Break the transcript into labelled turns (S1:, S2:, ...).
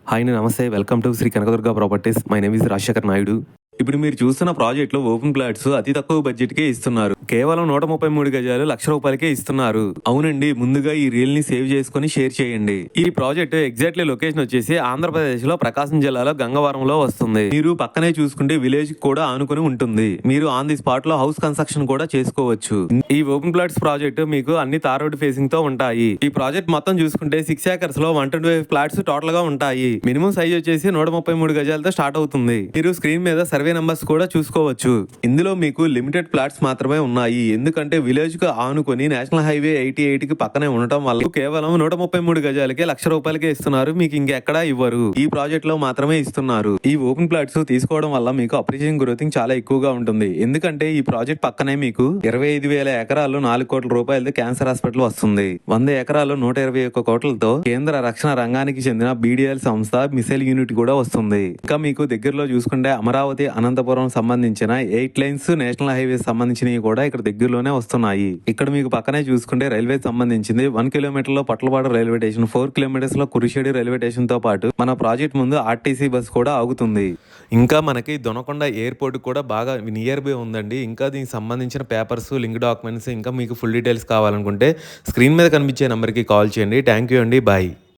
S1: Hi అండి, నమస్తే. Welcome to Sri Kanakadurga properties. My name is Rajasekhar Naidu. ఇప్పుడు మీరు చూస్తున్న ప్రాజెక్టులో ఓపెన్ ప్లాట్స్ అతి తక్కువ బడ్జెట్కే ఇస్తున్నారు. కేవలం 133 గజాలు ₹1,00,000 ఇస్తున్నారు. అవునండి, ముందుగా ఈ రీల్ ని సేవ్ చేసుకుని షేర్ చేయండి. ఈ ప్రాజెక్ట్ ఎగ్జాక్ట్లీ లొకేషన్ వచ్చేసి ఆంధ్రప్రదేశ్ లో ప్రకాశం జిల్లాలో గంగవరంలో వస్తుంది. మీరు పక్కనే చూసుకుంటే విలేజ్ కూడా ఆనుకుని ఉంటుంది. మీరు ఆన్ ది స్పాట్ లో హౌస్ కన్స్ట్రక్షన్ కూడా చేసుకోవచ్చు. ఈ ఓపెన్ ప్లాట్స్ ప్రాజెక్ట్ మీకు అన్ని తార్ రోడ్ ఫేసింగ్ తో ఉంటాయి. ఈ ప్రాజెక్ట్ మొత్తం చూసుకుంటే 6 acres లో 125 ఫ్లాట్స్ టోటల్ గా ఉంటాయి. మినిమం సైజ్ వచ్చేసి 133 గజాలతో స్టార్ట్ అవుతుంది. మీరు స్క్రీన్ మీద సర్వే నంబర్స్ కూడా చూసుకోవచ్చు. ఇందులో మీకు లిమిటెడ్ ప్లాట్స్ మాత్రమే ఉన్నాయి. ఎందుకంటే విలేజ్ కు ఆనుకొని నేషనల్ హైవే 88 కి పక్కనే ఉండటం వల్ల కేవలం 133 గజాలకే ₹1,00,000 ఇస్తున్నారు. మీకు ఇంకెక్కడా ఇవ్వరు. ఈ ప్రాజెక్ట్ లో మాత్రమే ఇస్తున్నారు. ఈ ఓపెన్ ప్లాట్స్ తీసుకోవడం వల్ల మీకు అప్రిషియేషన్ గ్రోతింగ్ చాలా ఎక్కువగా ఉంటుంది. ఎందుకంటే ఈ ప్రాజెక్ట్ పక్కనే మీకు 25,000 ఎకరాలు ₹4 కోట్ల క్యాన్సర్ హాస్పిటల్ వస్తుంది. 100 ఎకరాలు 121 కోట్లతో కేంద్ర రక్షణ రంగానికి చెందిన బీడీఎల్ సంస్థ మిసైల్ యూనిట్ కూడా వస్తుంది. ఇంకా మీకు దగ్గరలో చూసుకుంటే అమరావతి అనంతపురం సంబంధించిన 8 లైన్స్ నేషనల్ హైవే సంబంధించినవి కూడా ఇక్కడ దగ్గరలోనే వస్తున్నాయి. ఇక్కడ మీకు పక్కనే చూసుకుంటే రైల్వే సంబంధించింది 1 కిలోమీటర్ లో పట్లపాడు రైల్వే స్టేషన్, 4 కిలోమీటర్స్ లో కురిషేడు రైల్వే స్టేషన్ తో పాటు మన ప్రాజెక్ట్ ముందు ఆర్టీసీ బస్ కూడా ఆగుతుంది. ఇంకా మనకి దొనకొండ ఎయిర్పోర్ట్ కూడా బాగా నియర్ బై ఉందండి. ఇంకా దీనికి సంబంధించిన పేపర్స్, లింక్ డాక్యుమెంట్స్, ఇంకా మీకు ఫుల్ డీటెయిల్స్ కావాలనుకుంటే స్క్రీన్ మీద కనిపించే నెంబర్కి కాల్ చేయండి. థ్యాంక్ యూ అండి. బాయ్.